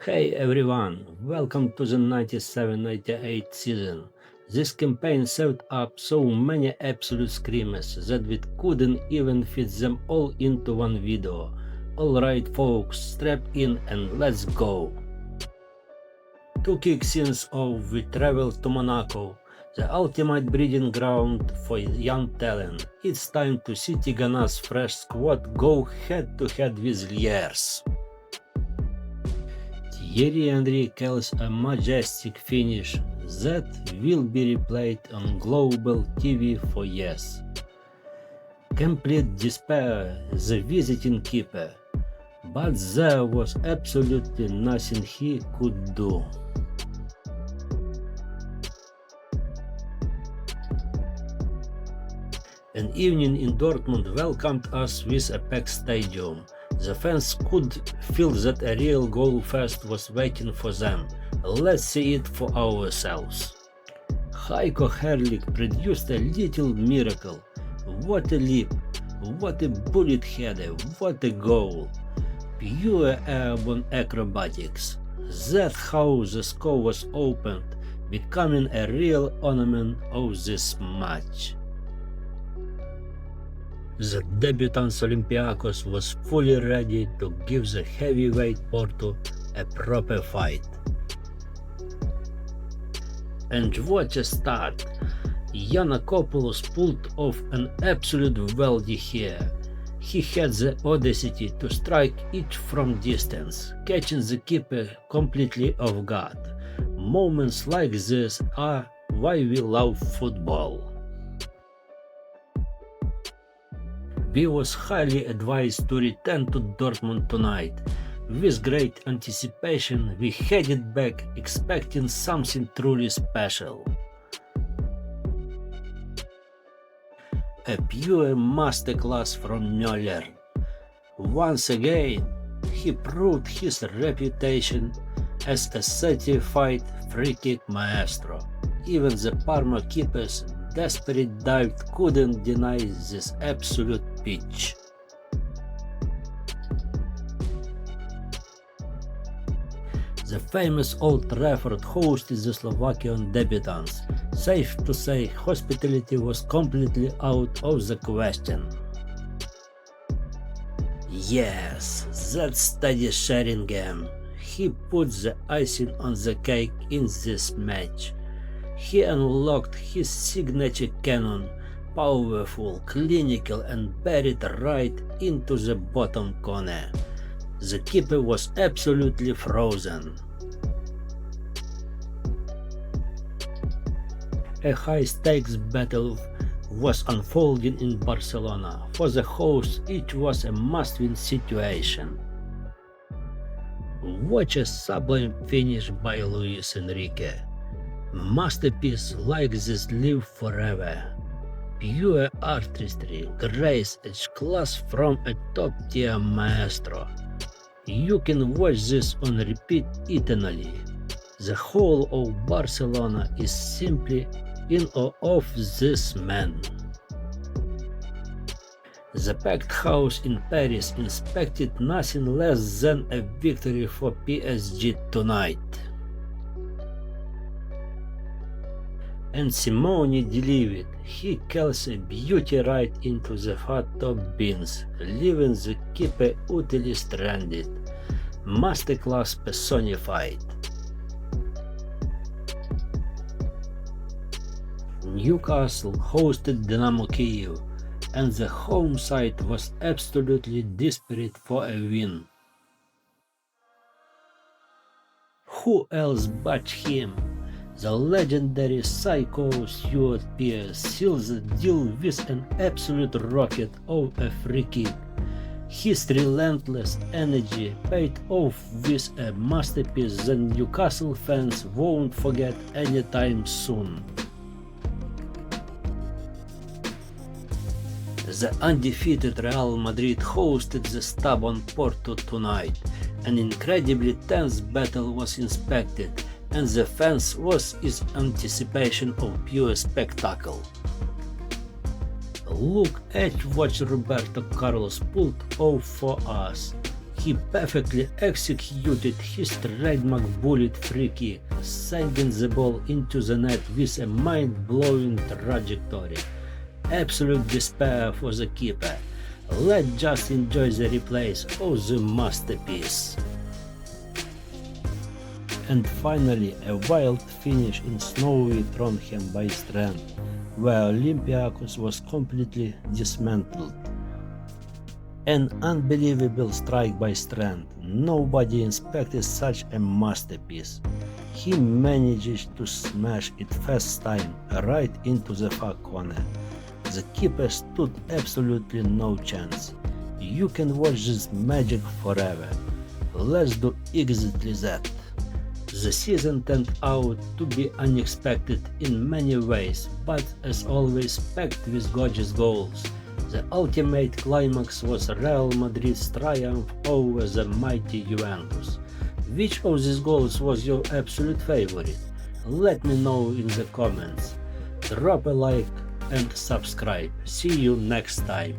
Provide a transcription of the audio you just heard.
Hey everyone, welcome to the 97-98 season. This campaign served up so many absolute screamers that we couldn't even fit them all into one video. Alright folks, strap in and let's go! To kick things off, we travel to Monaco, the ultimate breeding ground for young talent. It's time to see Tigana's fresh squad go head to head with Liers. Thierry Henry calls a majestic finish that will be replayed on global TV for years. Complete despair, the visiting keeper, but there was absolutely nothing he could do. An evening in Dortmund welcomed us with a packed stadium. The fans could feel that a real goal fest was waiting for them. Let's see it for ourselves. Heiko Herrlich produced a little miracle. What a leap, what a bullet header, what a goal. Pure airborne acrobatics. That's how the score was opened, becoming a real ornament of this match. The debutants Olympiacos was fully ready to give the heavyweight Porto a proper fight. And what a start! Yiannopoulos pulled off an absolute weldy here. He had the audacity to strike it from distance, catching the keeper completely off guard. Moments like this are why we love football. We was highly advised to return to Dortmund tonight. With great anticipation, we headed back expecting something truly special. A pure masterclass from Müller. Once again, he proved his reputation as a certified free-kick maestro. Even the Parma keeper's desperate dive couldn't deny this absolute pitch. The famous Old Trafford hosted the Slovakian debutants. Safe to say, hospitality was completely out of the question. Yes, that's Teddy Sheringham. He put the icing on the cake in this match. He unlocked his signature cannon, powerful, clinical, and buried right into the bottom corner. The keeper was absolutely frozen. A high-stakes battle was unfolding in Barcelona. For the hosts, it was a must-win situation. Watch a sublime finish by Luis Enrique. Masterpiece like this live forever. Pure artistry, grace, and class from a top-tier maestro. You can watch this on repeat eternally. The whole of Barcelona is simply in awe of this man. The packed house in Paris expected nothing less than a victory for PSG tonight. And Simone delivered. He calls a beauty right into the hot top bins, leaving the keeper utterly stranded. Masterclass personified. Newcastle hosted Dynamo Kyiv, and the home side was absolutely desperate for a win. Who else but him? The legendary psycho Stuart Pearce seals the deal with an absolute rocket of a free kick. His relentless energy paid off with a masterpiece that Newcastle fans won't forget anytime soon. The undefeated Real Madrid hosted the stubborn Porto tonight. An incredibly tense battle was expected, and the fans was in anticipation of pure spectacle. Look at what Roberto Carlos pulled off for us. He perfectly executed his trademark bullet free kick, sending the ball into the net with a mind-blowing trajectory. Absolute despair for the keeper. Let's just enjoy the replays of the masterpiece. And finally, a wild finish in snowy Trondheim by Strand, where Olympiacos was completely dismantled. An unbelievable strike by Strand. Nobody expected such a masterpiece. He managed to smash it first time right into the far corner. The keeper stood absolutely no chance. You can watch this magic forever. Let's do exactly that. The season turned out to be unexpected in many ways, but as always packed with gorgeous goals. The ultimate climax was Real Madrid's triumph over the mighty Juventus. Which of these goals was your absolute favorite? Let me know in the comments. Drop a like and subscribe. See you next time.